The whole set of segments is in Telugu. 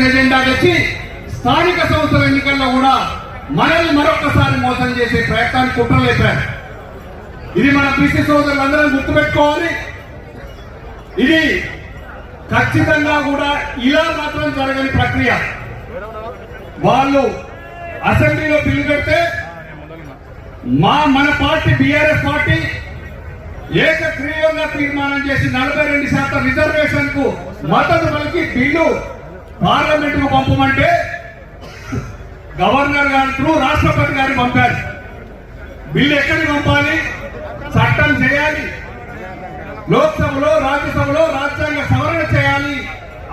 రిజర్వేషన్ ఎజెండా తెచ్చి స్థానిక సంస్థల ఎన్నికల్లో కూడా మనల్ని మరొకసారి మోసం చేసే ప్రయత్నాన్ని కుట్రలేపారు. ఇది మన బీసీ సోదరులందరం గుర్తుపెట్టుకోవాలి. ఇది ఖచ్చితంగా కూడా ఇలా మాత్రం జరగని ప్రక్రియ. వాళ్ళు అసెంబ్లీలో బిల్లు పెడితే మన పార్టీ బీఆర్ఎస్ పార్టీ ఏకగ్రీవంగా తీర్మానం చేసి 42% రిజర్వేషన్ కు మద్దతు పలికి బిల్లు పార్లమెంట్ కు పంపమంటే గవర్నర్ గారు త్రూ రాష్ట్రపతి గారిని పంపారు. బిల్లు ఎక్కడికి పంపాలి? చట్టం చేయాలి, లోక్సభలో రాజ్యసభలో రాజ్యాంగ సవరణ చేయాలి.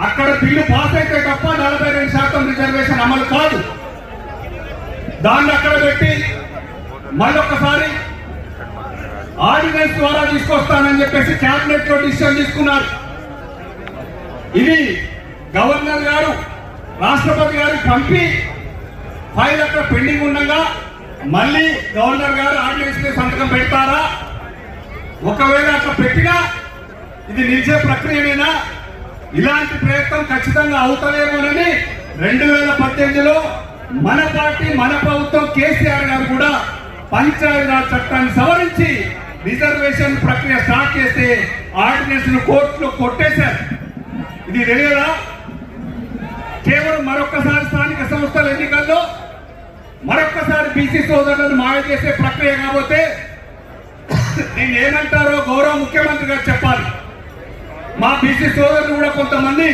అక్కడ బిల్లు పాస్ అయితే తప్ప 42% రిజర్వేషన్ అమలు కాదు. దాన్ని అక్కడ పెట్టి మళ్ళొక్కసారి ఆర్డినెన్స్ ద్వారా తీసుకొస్తానని చెప్పేసి క్యాబినెట్ లో డిసిషన్ తీసుకున్నారు. ఇది గవర్నర్ గారు రాష్ట్రపతి గారికి పంపి ఫైల్ అక్కడ పెండింగ్ ఉండగా మళ్ళీ గవర్నర్ గారు ఆర్డినెన్స్ మీద సంతకం పెడతారా? ఒకవేళ అట్లా పెట్టినా ఇది నిలిచే ప్రక్రియనేనా? ఇలాంటి ప్రయత్నం ఖచ్చితంగా అవుతలేమోనని 2018లో మన పార్టీ మన ప్రభుత్వం కేసీఆర్ గారు కూడా పంచాయతీరాజ్ చట్టాన్ని సవరించి రిజర్వేషన్ ప్రక్రియ స్టార్ట్ చేస్తే ఆర్డినెన్స్ ను కోర్టులో కొట్టేశారు. ఇది తెలియదా? కేవలం మరొక్కసారి స్థానిక సంస్థల ఎన్నికల్లో మరొక్కసారి బీసీ సోదరులను మాయ చేసే ప్రక్రియ కాకపోతే నేను ఏమంటారో గౌరవ ముఖ్యమంత్రి గారు చెప్పాలి. మా బీసీ సోదరులు కూడా కొంతమంది